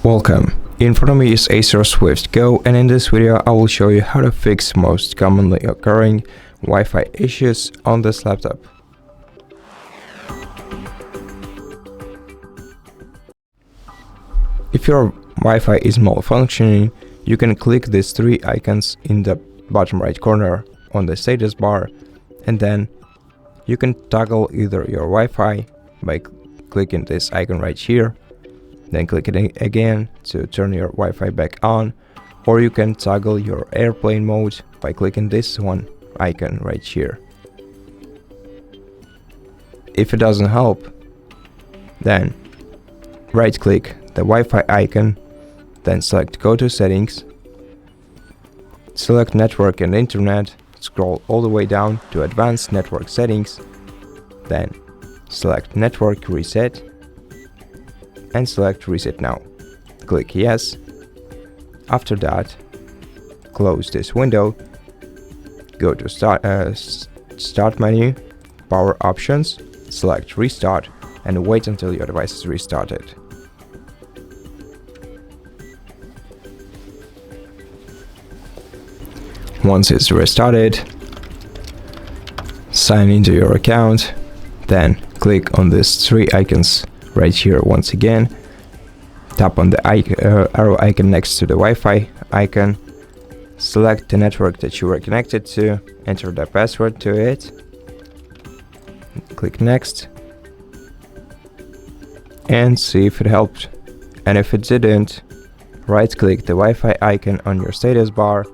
Welcome. In front of me is ACER Swift Go, and in this video I will show you how to fix most commonly occurring Wi-Fi issues on this laptop. If your Wi-Fi is malfunctioning, you can click these three icons in the bottom right corner on the status bar, and then you can toggle either your Wi-Fi by clicking this icon right here, then click it again to turn your Wi-Fi back on, or you can toggle your airplane mode by clicking this one icon right here. If it doesn't help, then right click the Wi-Fi icon, then select Go to Settings, select Network and Internet, scroll all the way down to Advanced Network Settings, then select Network Reset and select Reset Now. Click Yes. After that, close this window, go to Start menu, Power Options, select Restart and wait until your device is restarted. Once it's restarted, sign into your account, then click on these three icons right here once again, tap on the arrow icon next to the Wi-Fi icon, select the network that you were connected to, enter the password to it, click Next, and see if it helped. And if it didn't, right click the Wi-Fi icon on your status bar,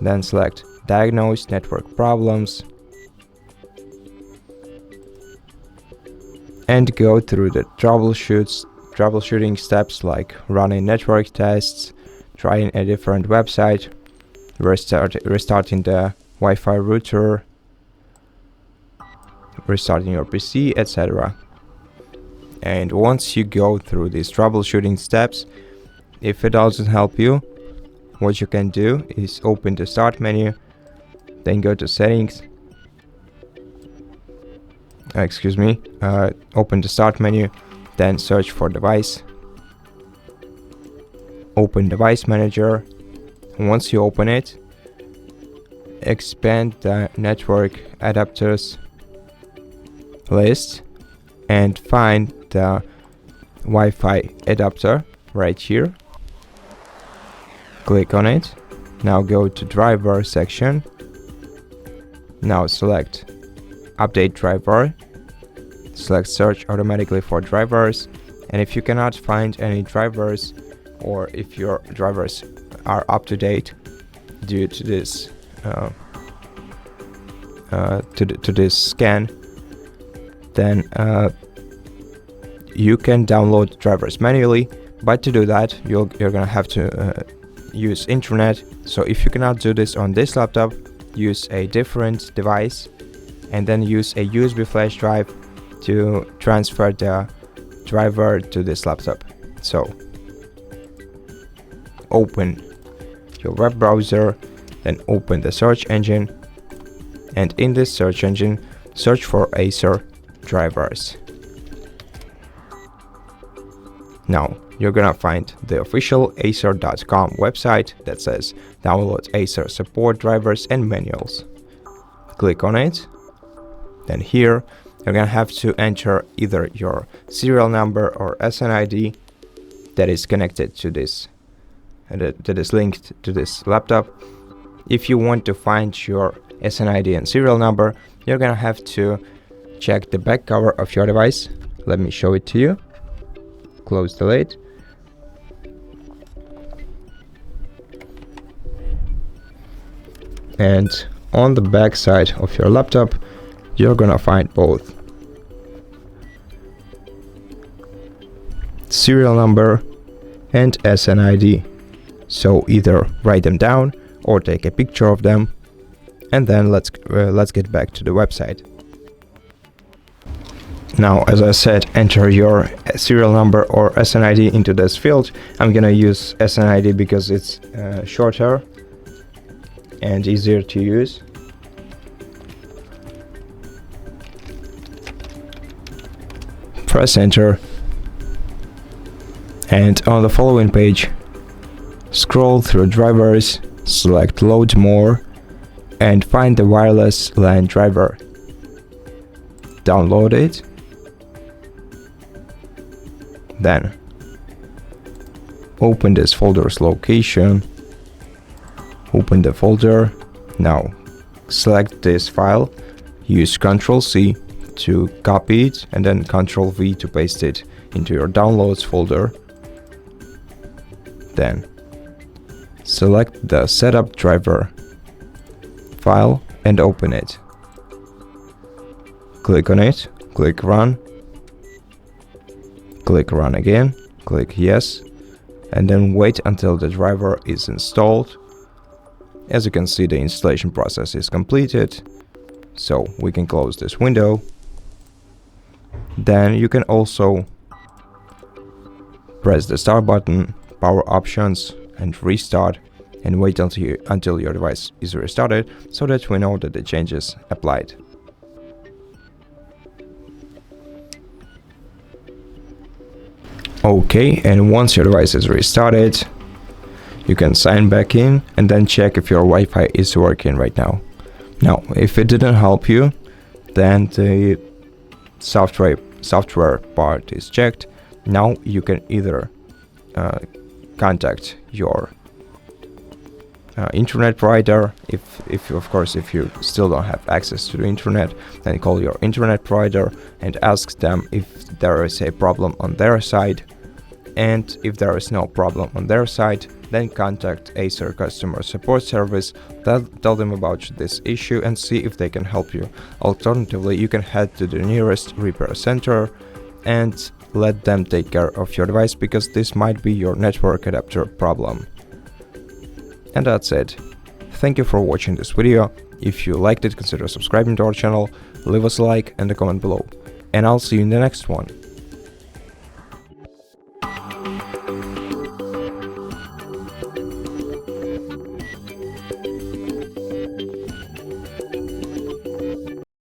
then select Diagnose Network Problems and go through the troubleshooting steps like running network tests, trying a different website, restarting the Wi-Fi router, restarting your PC, etc. And once you go through these troubleshooting steps, if it doesn't help you, what you can do is open the Start menu, then go to Settings. Open the Start menu, then search for Device. Open Device Manager. Once you open it, expand the network adapters list and find the Wi-Fi adapter right here. Click on it. Now go to Driver section. Now select Update Driver. Select Search automatically for drivers, and if you cannot find any drivers, or if your drivers are up to date due to this to this scan, then you can download drivers manually. But to do that, you're gonna have to use internet. So if you cannot do this on this laptop, use a different device and then use a USB flash drive to transfer the driver to this laptop. So open your web browser, then open the search engine, and in this search engine search for ACER drivers. Now you're gonna find the official acer.com website that says download ACER support drivers and manuals. Click on it. Then here you're gonna have to enter either your serial number or SNID that is connected to this that is linked to this laptop. If you want to find your SNID and serial number, you're gonna have to check the back cover of your device. Let me show it to you. Close the lid. And on the back side of your laptop, you're gonna find both serial number and SNID. So either write them down or take a picture of them, and then let's get back to the website. Now, as I said, enter your serial number or SNID into this field. I'm gonna use SNID because it's shorter and easier to use. Press enter And on the following page, scroll through drivers, select Load More, and find the wireless LAN driver. Download it. Then open this folder's location. Open the folder. Now select this file. Use Ctrl+C to copy it and then Ctrl+V to paste it into your Downloads folder. Then select the setup driver file and open it. Click on it, click Run, click Run again, click Yes, and then wait until the driver is installed. As you can see, the installation process is completed, so we can close this window. Then you can also press the Start button, Power Options, and Restart, and wait until your device is restarted so that we know that the changes applied. Okay, and once your device is restarted, you can sign back in and then check if your Wi-Fi is working right now. Now, if it didn't help you, then the software part is checked. Now you can either contact your internet provider. If you still don't have access to the internet, then call your internet provider and ask them if there is a problem on their side. And if there is no problem on their side, then contact ACER customer support service, tell them about this issue and see if they can help you. Alternatively, you can head to the nearest repair center and let them take care of your device, because this might be your network adapter problem. And that's it. Thank you for watching this video. If you liked it, consider subscribing to our channel, leave us a like and a comment below. And I'll see you in the next one.